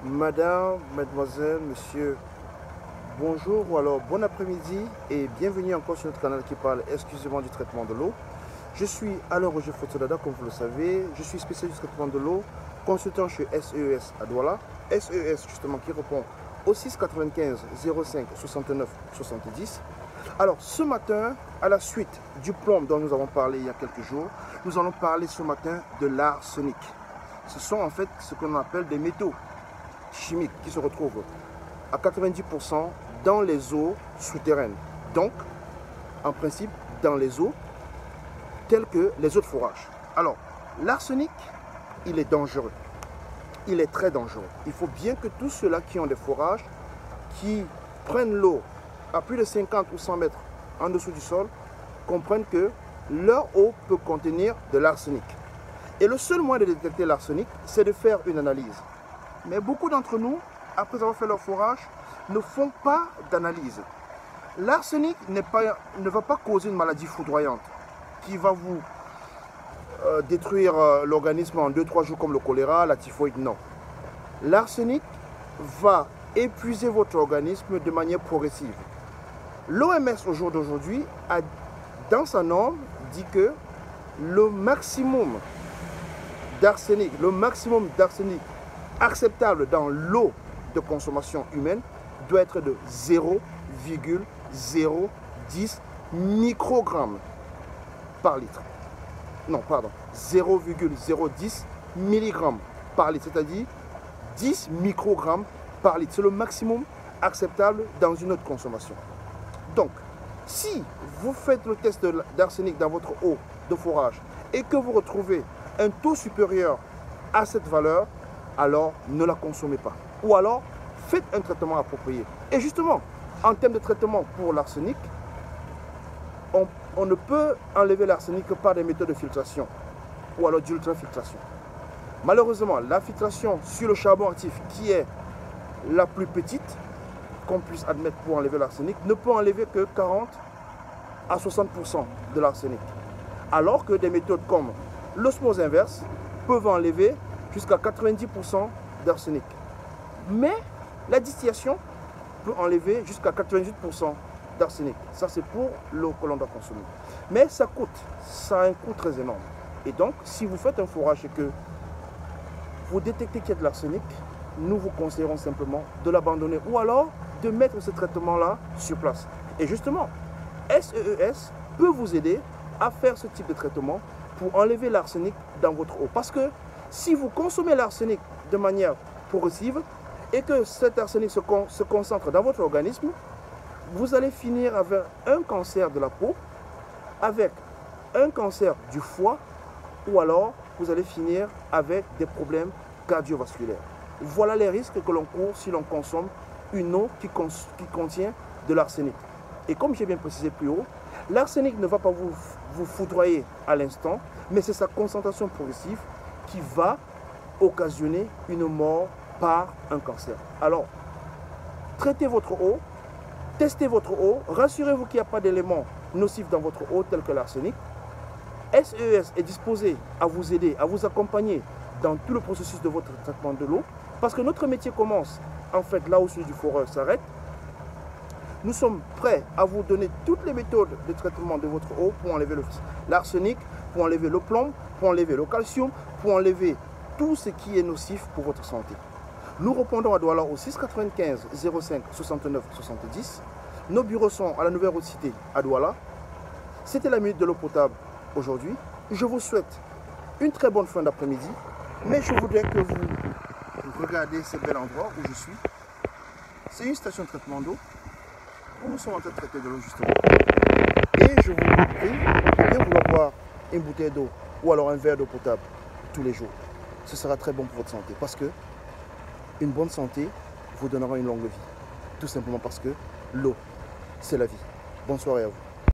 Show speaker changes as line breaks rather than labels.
Madame, mademoiselle, monsieur, bonjour ou alors bon après-midi et bienvenue encore sur notre canal qui parle exclusivement du traitement de l'eau. Je suis Alain Roger Fotodada, comme vous le savez. Je suis spécialiste du traitement de l'eau, consultant chez SES à Douala. SES justement qui répond au 695 05 69 70. Alors ce matin, à la suite du plomb dont nous avons parlé il y a quelques jours, nous allons parler ce matin de l'arsenic. Ce sont en fait ce qu'on appelle des métaux chimiques qui se retrouvent à 90% dans les eaux souterraines. Donc, en principe, dans les eaux telles que les eaux de forage. Alors, l'arsenic, il est dangereux. Il est très dangereux. Il faut bien que tous ceux-là qui ont des forages, qui prennent l'eau à plus de 50 ou 100 mètres en dessous du sol, comprennent que leur eau peut contenir de l'arsenic. Et le seul moyen de détecter l'arsenic, c'est de faire une analyse. Mais beaucoup d'entre nous, après avoir fait leur forage, ne font pas d'analyse. L'arsenic ne va pas causer une maladie foudroyante qui va vous détruire l'organisme en 2-3 jours comme le choléra, la typhoïde, non. L'arsenic va épuiser votre organisme de manière progressive. L'OMS au jour d'aujourd'hui, dans sa norme, dit que le maximum d'arsenic acceptable dans l'eau de consommation humaine doit être de 0,010 microgrammes par litre. Non, pardon, 0,010 milligrammes par litre, c'est-à-dire 10 microgrammes par litre. C'est le maximum acceptable dans une eau de consommation. Donc, si vous faites le test d'arsenic dans votre eau de forage et que vous retrouvez un taux supérieur à cette valeur, alors ne la consommez pas. Ou alors, faites un traitement approprié. Et justement, en termes de traitement pour l'arsenic, on ne peut enlever l'arsenic que par des méthodes de filtration ou alors d'ultrafiltration. Malheureusement, la filtration sur le charbon actif, qui est la plus petite qu'on puisse admettre pour enlever l'arsenic, ne peut enlever que 40 à 60% de l'arsenic. Alors que des méthodes comme l'osmose inverse peuvent enlever jusqu'à 90% d'arsenic. Mais la distillation peut enlever jusqu'à 98% d'arsenic. Ça, c'est pour l'eau que l'on doit consommer. Mais ça a un coût très énorme. Et donc, si vous faites un forage et que vous détectez qu'il y a de l'arsenic, nous vous conseillerons simplement de l'abandonner ou alors de mettre ce traitement-là sur place. Et justement, SES peut vous aider à faire ce type de traitement pour enlever l'arsenic dans votre eau. Parce que si vous consommez l'arsenic de manière progressive et que cet arsenic se concentre dans votre organisme, vous allez finir avec un cancer de la peau, avec un cancer du foie, ou alors vous allez finir avec des problèmes cardiovasculaires. Voilà les risques que l'on court si l'on consomme une eau qui contient de l'arsenic. Et comme j'ai bien précisé plus haut, l'arsenic ne va pas vous foudroyer à l'instant, mais c'est sa concentration progressive qui va occasionner une mort par un cancer. Alors, traitez votre eau, testez votre eau, rassurez-vous qu'il n'y a pas d'éléments nocifs dans votre eau tels que l'arsenic. SES est disposé à vous aider, à vous accompagner dans tout le processus de votre traitement de l'eau, parce que notre métier commence en fait là où celui du foreur s'arrête. Nous sommes prêts à vous donner toutes les méthodes de traitement de votre eau pour enlever l'arsenic, pour enlever le plomb, pour enlever le calcium, pour enlever tout ce qui est nocif pour votre santé. Nous répondons à Douala au 695 05 69 70. Nos bureaux sont à la Nouvelle Route Cité à Douala. C'était la minute de l'eau potable aujourd'hui. Je vous souhaite une très bonne fin d'après-midi, mais je voudrais que vous regardez ce bel endroit où je suis. C'est une station de traitement d'eau où nous sommes en train de traiter de l'eau justement. Et je vous prie de bien vouloir boire une bouteille d'eau ou alors un verre d'eau potable tous les jours. Ce sera très bon pour votre santé parce que une bonne santé vous donnera une longue vie. Tout simplement parce que l'eau, c'est la vie. Bonne soirée à vous.